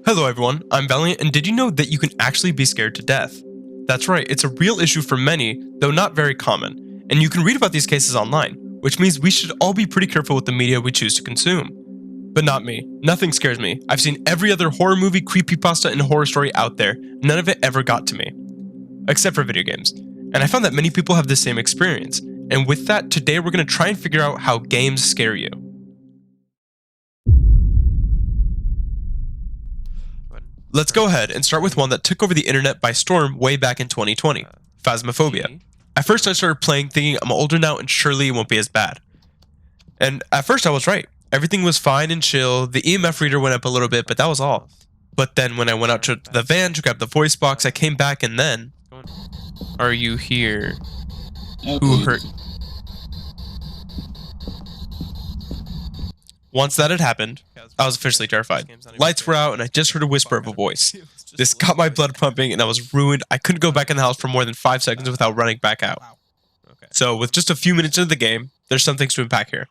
Hello everyone, I'm Valiant, and did you know that you can actually be scared to death? That's right, it's a real issue for many, though not very common, and you can read about these cases online, which means we should all be pretty careful with the media we choose to consume. But not me. Nothing scares me. I've seen every other horror movie, creepypasta, and horror story out there. None of it ever got to me. Except for video games. And I found that many people have the same experience. And with that, today we're going to try and figure out how games scare you. Let's go ahead and start with one that took over the internet by storm way back in 2020, Phasmophobia. At first I started playing thinking I'm older now and surely it won't be as bad. And at first I was right. Everything was fine and chill, the EMF reader went up a little bit, but that was all. But then when I went out to the van to grab the voice box, I came back and then... Are you here? Who hurt? Once that had happened, I was officially terrified. Lights were out and I just heard a whisper of a voice. This got my blood pumping and I was ruined. I couldn't go back in the house for more than 5 seconds without running back out. So with just a few minutes into the game, there's some things to unpack here.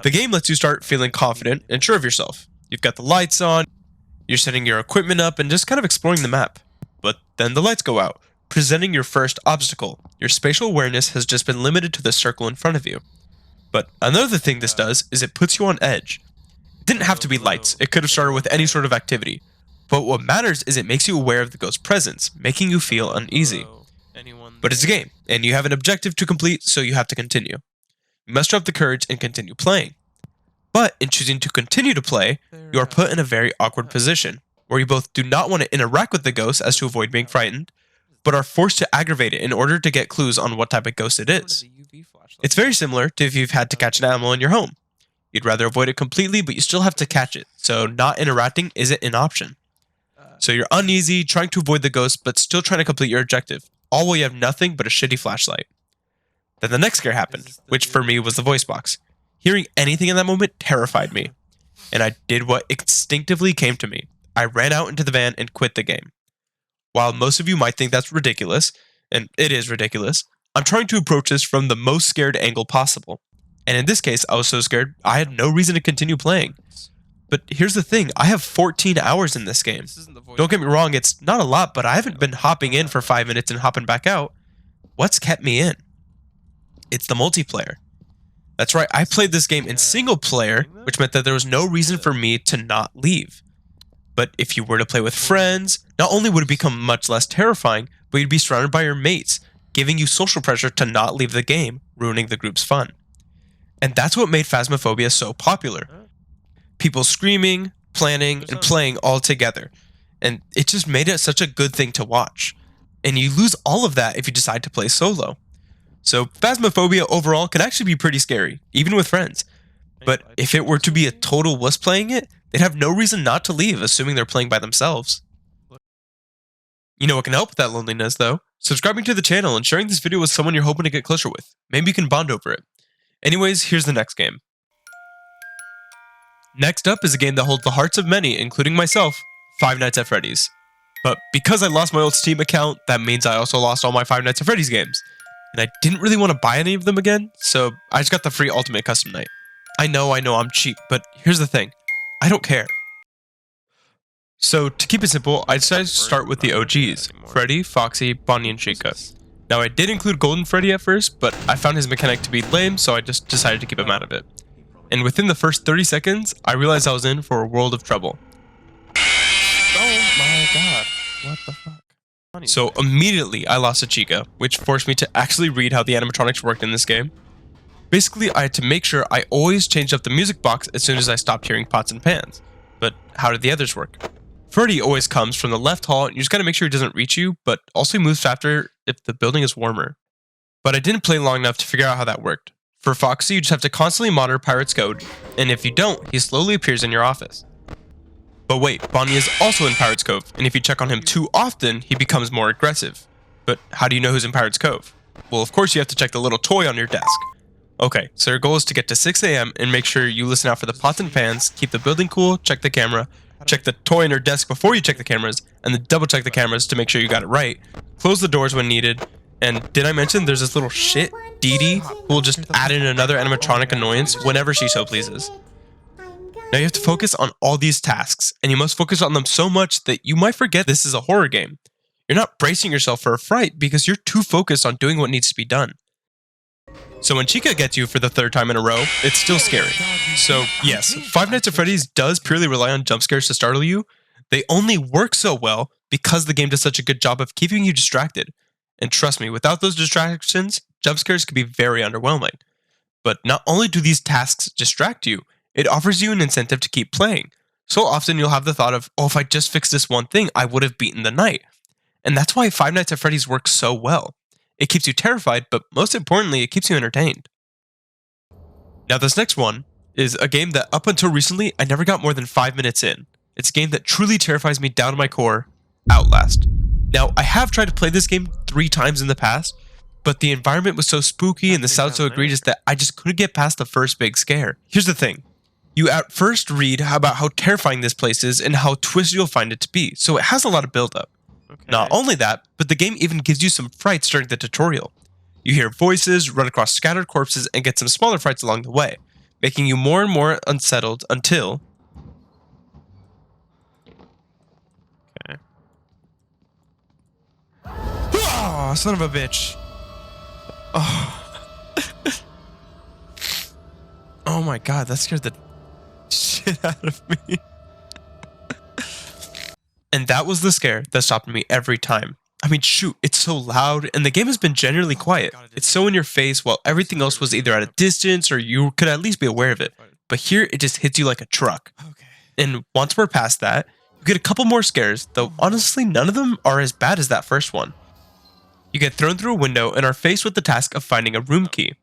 The game lets you start feeling confident and sure of yourself. You've got the lights on, you're setting your equipment up and just kind of exploring the map. But then the lights go out, presenting your first obstacle. Your spatial awareness has just been limited to the circle in front of you. But another thing this does is it puts you on edge. It didn't have to be lights, it could have started with any sort of activity. But what matters is it makes you aware of the ghost's presence, making you feel uneasy. But it's a game, and you have an objective to complete, so you have to continue. You muster up the courage and continue playing. But in choosing to continue to play, you are put in a very awkward position, where you both do not want to interact with the ghost as to avoid being frightened, but are forced to aggravate it in order to get clues on what type of ghost it is. It's very similar to if you've had to catch an animal in your home. You'd rather avoid it completely, but you still have to catch it, so not interacting isn't an option. So you're uneasy, trying to avoid the ghost, but still trying to complete your objective, all while you have nothing but a shitty flashlight. Then the next scare happened, which for me was the voice box. Hearing anything in that moment terrified me, and I did what instinctively came to me. I ran out into the van and quit the game. While most of you might think that's ridiculous, and it is ridiculous, I'm trying to approach this from the most scared angle possible. And in this case, I was so scared, I had no reason to continue playing. But here's the thing, I have 14 hours in this game. Don't get me wrong, it's not a lot, but I haven't been hopping in for 5 minutes and hopping back out. What's kept me in? It's the multiplayer. That's right, I played this game in single player, which meant that there was no reason for me to not leave. But if you were to play with friends, not only would it become much less terrifying, but you'd be surrounded by your mates, giving you social pressure to not leave the game, ruining the group's fun. And that's what made Phasmophobia so popular. People screaming, planning, and playing all together. And it just made it such a good thing to watch. And you lose all of that if you decide to play solo. So Phasmophobia overall can actually be pretty scary, even with friends. But if it were to be a total wuss playing it, they'd have no reason not to leave, assuming they're playing by themselves. You know what can help with that loneliness, though? Subscribing to the channel and sharing this video with someone you're hoping to get closer with. Maybe you can bond over it. Anyways, here's the next game. Next up is a game that holds the hearts of many, including myself, Five Nights at Freddy's. But because I lost my old Steam account, that means I also lost all my Five Nights at Freddy's games. And I didn't really want to buy any of them again, so I just got the free Ultimate Custom Night. I know I'm cheap, but here's the thing. I don't care. So to keep it simple, I decided to start with the OGs, Freddy, Foxy, Bonnie, and Chica. Now I did include Golden Freddy at first, but I found his mechanic to be lame, so I just decided to keep him out of it. And within the first 30 seconds, I realized I was in for a world of trouble. Oh my god, what the fuck? So immediately I lost to Chica, which forced me to actually read how the animatronics worked in this game. Basically, I had to make sure I always changed up the music box as soon as I stopped hearing pots and pans. But how did the others work? Freddy always comes from the left hall, and you just gotta make sure he doesn't reach you, but also he moves faster if the building is warmer. But I didn't play long enough to figure out how that worked. For Foxy, you just have to constantly monitor Pirate's code, and if you don't, he slowly appears in your office. But wait, Bonnie is also in Pirate's Cove, and if you check on him too often, he becomes more aggressive. But how do you know who's in Pirate's Cove? Well, of course you have to check the little toy on your desk. Okay, so your goal is to get to 6 AM and make sure you listen out for the pots and pans, keep the building cool, check the camera, check the toy on your desk before you check the cameras, and then double check the cameras to make sure you got it right, close the doors when needed, and did I mention there's this little shit, Dee Dee, who will just add in another animatronic annoyance whenever she so pleases. Now you have to focus on all these tasks, and you must focus on them so much that you might forget this is a horror game. You're not bracing yourself for a fright because you're too focused on doing what needs to be done. So when Chica gets you for the 3rd time in a row, it's still scary. So yes, Five Nights at Freddy's does purely rely on jump scares to startle you. They only work so well because the game does such a good job of keeping you distracted. And trust me, without those distractions, jump scares can be very underwhelming. But not only do these tasks distract you, it offers you an incentive to keep playing. So often you'll have the thought of, oh, if I just fixed this one thing, I would have beaten the night. And that's why Five Nights at Freddy's works so well. It keeps you terrified, but most importantly, it keeps you entertained. Now this next one is a game that up until recently, I never got more than 5 minutes in. It's a game that truly terrifies me down to my core, Outlast. Now, I have tried to play this game 3 times in the past, but the environment was so spooky and the sound so egregious that I just couldn't get past the first big scare. Here's the thing. You at first read about how terrifying this place is and how twisted you'll find it to be, so it has a lot of build-up. Okay. Not only that, but the game even gives you some frights during the tutorial. You hear voices, run across scattered corpses, and get some smaller frights along the way, making you more and more unsettled until... Okay. Oh, son of a bitch. Oh. Oh my god, that scared the shit out of me. And that was the scare that stopped me every time. I mean, shoot, it's so loud, and the game has been generally quiet. It's so in your face, while everything else was either at a distance or you could at least be aware of it. But here, it just hits you like a truck. And once we're past that, you get a couple more scares, though honestly, none of them are as bad as that first one. You get thrown through a window and are faced with the task of finding a room key.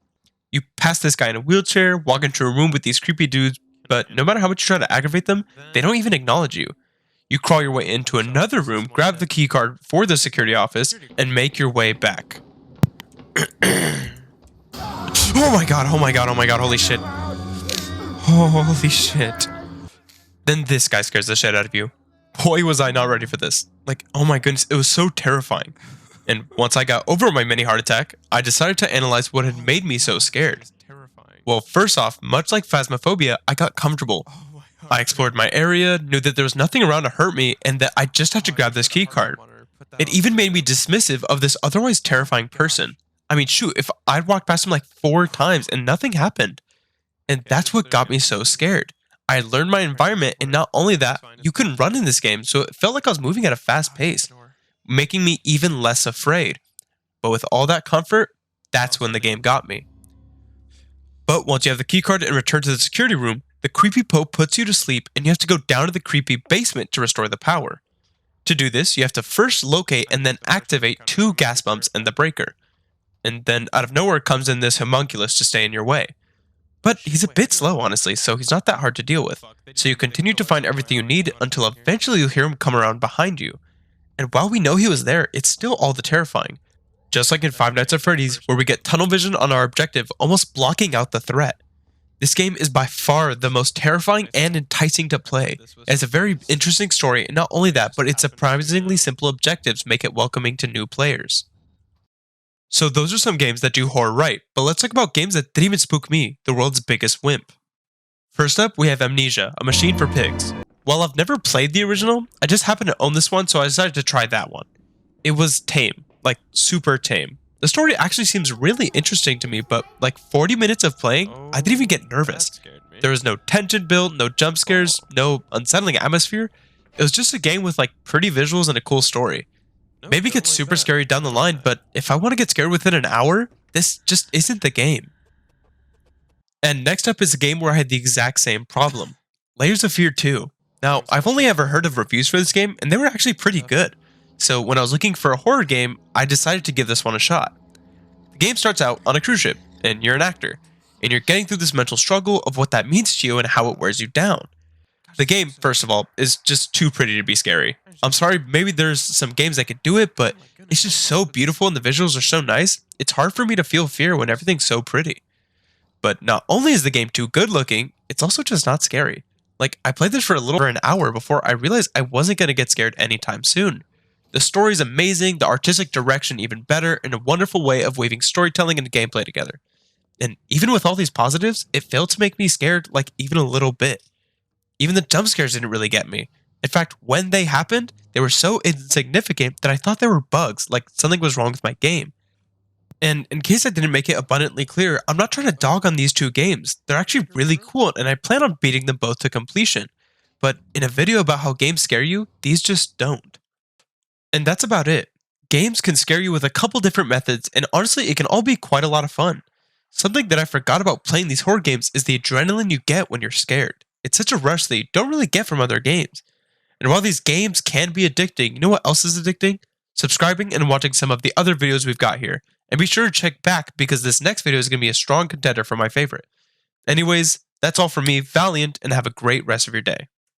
You pass this guy in a wheelchair, walk into a room with these creepy dudes, but no matter how much you try to aggravate them, they don't even acknowledge you. You crawl your way into another room, grab the key card for the security office, and make your way back. Oh my god, oh my god, oh my god, holy shit. Holy shit. Then this guy scares the shit out of you. Boy, was I not ready for this. Like, oh my goodness, it was so terrifying. And once I got over my mini heart attack, I decided to analyze what had made me so scared. Well, first off, much like Phasmophobia, I got comfortable. I explored my area, knew that there was nothing around to hurt me, and that I just had to grab this key card. It even made me dismissive of this otherwise terrifying person. I mean, shoot, if I'd walked past him like 4 times and nothing happened. And that's what got me so scared. I learned my environment, and not only that, you can run in this game, so it felt like I was moving at a fast pace, making me even less afraid. But with all that comfort, that's when the game got me. But once you have the keycard and return to the security room, the creepy Pope puts you to sleep and you have to go down to the creepy basement to restore the power. To do this, you have to first locate and then activate 2 gas pumps and the breaker. And then out of nowhere comes in this homunculus to stay in your way. But he's a bit slow, honestly, so he's not that hard to deal with. So you continue to find everything you need until eventually you'll hear him come around behind you. And while we know he was there, it's still all the terrifying. Just like in Five Nights at Freddy's, where we get tunnel vision on our objective, almost blocking out the threat. This game is by far the most terrifying and enticing to play. It's a very interesting story, and not only that, but its surprisingly simple objectives make it welcoming to new players. So those are some games that do horror right, but let's talk about games that didn't even spook me, the world's biggest wimp. First up, we have Amnesia, a machine for pigs. While I've never played the original, I just happened to own this one, so I decided to try that one. It was tame, like super tame. The story actually seems really interesting to me, but like 40 minutes of playing, I didn't even get nervous. There was no tension built, no jump scares, no unsettling atmosphere. It was just a game with like pretty visuals and a cool story. Maybe it gets super scary down the line, but if I want to get scared within an hour, this just isn't the game. And next up is a game where I had the exact same problem. Layers of Fear 2. Now, I've only ever heard of reviews for this game, and they were actually pretty good. So when I was looking for a horror game, I decided to give this one a shot. The game starts out on a cruise ship, and you're an actor, and you're getting through this mental struggle of what that means to you and how it wears you down. The game, first of all, is just too pretty to be scary. I'm sorry, maybe there's some games that could do it, but it's just so beautiful and the visuals are so nice, it's hard for me to feel fear when everything's so pretty. But not only is the game too good looking, it's also just not scary. Like, I played this for a little over an hour before I realized I wasn't going to get scared anytime soon. The story's amazing, the artistic direction even better, and a wonderful way of weaving storytelling and gameplay together. And even with all these positives, it failed to make me scared like even a little bit. Even the jump scares didn't really get me. In fact, when they happened, they were so insignificant that I thought they were bugs, like something was wrong with my game. And in case I didn't make it abundantly clear, I'm not trying to dog on these two games. They're actually really cool, and I plan on beating them both to completion. But in a video about how games scare you, these just don't. And that's about it. Games can scare you with a couple different methods, and honestly, it can all be quite a lot of fun. Something that I forgot about playing these horror games is the adrenaline you get when you're scared. It's such a rush that you don't really get from other games. And while these games can be addicting, you know what else is addicting? Subscribing and watching some of the other videos we've got here. And be sure to check back because this next video is going to be a strong contender for my favorite. Anyways, that's all from me, Valiant, and have a great rest of your day.